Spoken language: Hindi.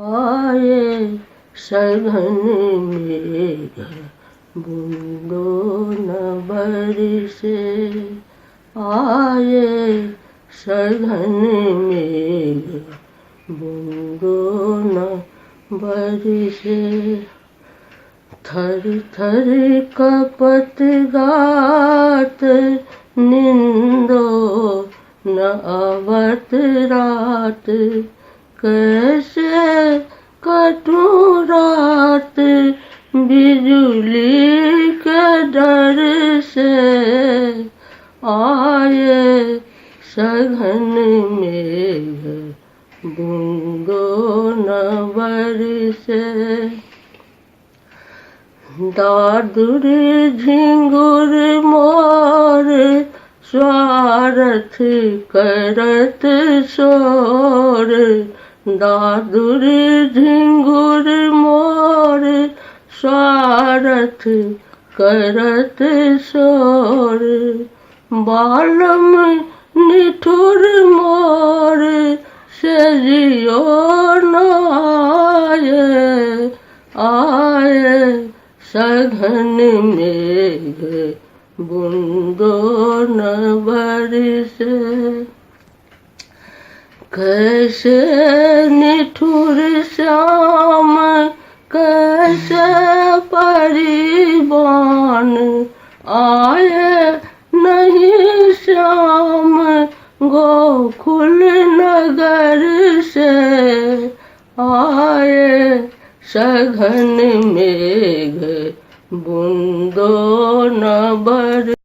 आए सघन मेघ बूंदों न बरसे, आए सघन मेघ बूंदों न बरसे। थर थर कपत गात निंदो न आवत रात, कैसे कटूं रात बिजुली के डर से। आए सघन मेघ बूंदों न बरसे। दादुर झिंगुर मोर स्वार्थ करत शोर, दादुर झिंगुर मोर स्वार्थ करत शोर। बालम निठुर मोर सजियो न आए, आए सघन मेघ बूंदों न बरसे। कैसे निठुर श्याम कैसे परिबान, आए नहीं श्याम गोकुल नगर से। आए सघन मेघ बूंदों न बरसे।